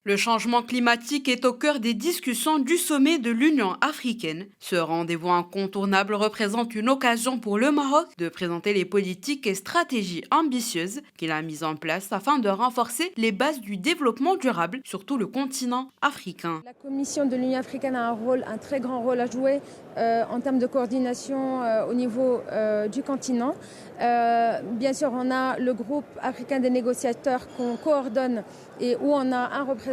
Le changement climatique est au cœur des discussions du sommet de l'Union africaine. Ce rendez-vous incontournable représente une occasion pour le Maroc de présenter les politiques et stratégies ambitieuses qu'il a mises en place afin de renforcer les bases du développement durable sur tout le continent africain. La Commission de l'Union africaine a un très grand rôle à jouer en termes de coordination au niveau du continent. Bien sûr, on a le groupe africain des négociateurs qu'on coordonne et où on a un représentant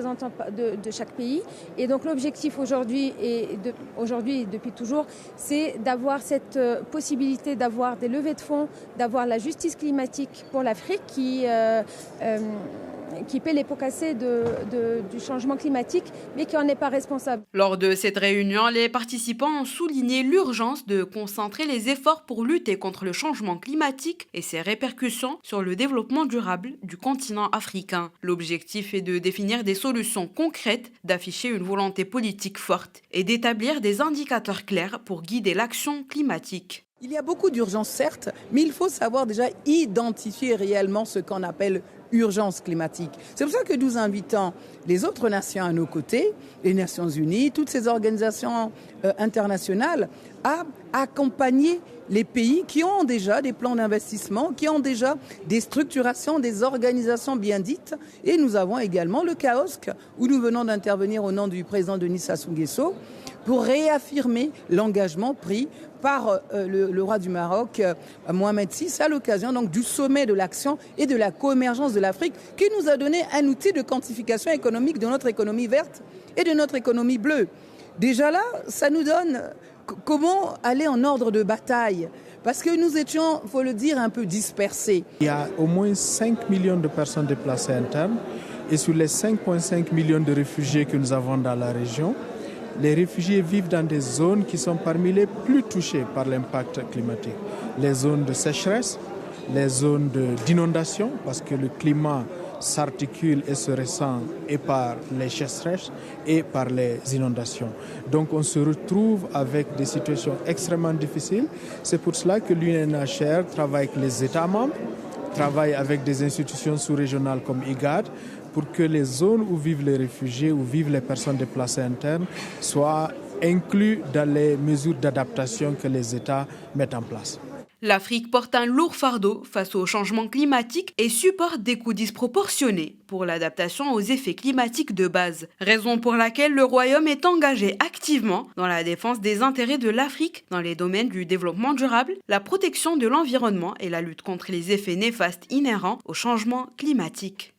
de chaque pays. Et donc l'objectif aujourd'hui et depuis toujours, c'est d'avoir cette possibilité d'avoir des levées de fonds, d'avoir la justice climatique pour l'Afrique qui paie les pots cassés du changement climatique, mais qui n'en est pas responsable. Lors de cette réunion, les participants ont souligné l'urgence de concentrer les efforts pour lutter contre le changement climatique et ses répercussions sur le développement durable du continent africain. L'objectif est de définir des solutions concrètes, d'afficher une volonté politique forte et d'établir des indicateurs clairs pour guider l'action climatique. Il y a beaucoup d'urgences, certes, mais il faut savoir déjà identifier réellement ce qu'on appelle urgence climatique. C'est pour ça que nous invitons les autres nations à nos côtés, les Nations Unies, toutes ces organisations internationales, à accompagner les pays qui ont déjà des plans d'investissement, qui ont déjà des structurations, des organisations bien dites. Et nous avons également le CAOSC, où nous venons d'intervenir au nom du président Denis Sassou Nguesso, pour réaffirmer l'engagement pris par le roi du Maroc, Mohamed VI, à l'occasion donc du sommet de l'action et de la coémergence de l'Afrique, qui nous a donné un outil de quantification économique de notre économie verte et de notre économie bleue. Déjà là, ça nous donne comment aller en ordre de bataille. Parce que nous étions, il faut le dire, un peu dispersés. Il y a au moins 5 millions de personnes déplacées internes et sur les 5,5 millions de réfugiés que nous avons dans la région, les réfugiés vivent dans des zones qui sont parmi les plus touchées par l'impact climatique. Les zones de sécheresse, les zones d'inondation, parce que le climat s'articule et se ressent et par les sécheresses et par les inondations. Donc on se retrouve avec des situations extrêmement difficiles. C'est pour cela que l'UNHCR travaille avec les États membres, travaille avec des institutions sous-régionales comme IGAD, pour que les zones où vivent les réfugiés, où vivent les personnes déplacées internes, soient inclus dans les mesures d'adaptation que les États mettent en place. L'Afrique porte un lourd fardeau face au changement climatique et supporte des coûts disproportionnés pour l'adaptation aux effets climatiques de base. Raison pour laquelle le Royaume est engagé activement dans la défense des intérêts de l'Afrique dans les domaines du développement durable, la protection de l'environnement et la lutte contre les effets néfastes inhérents au changement climatique.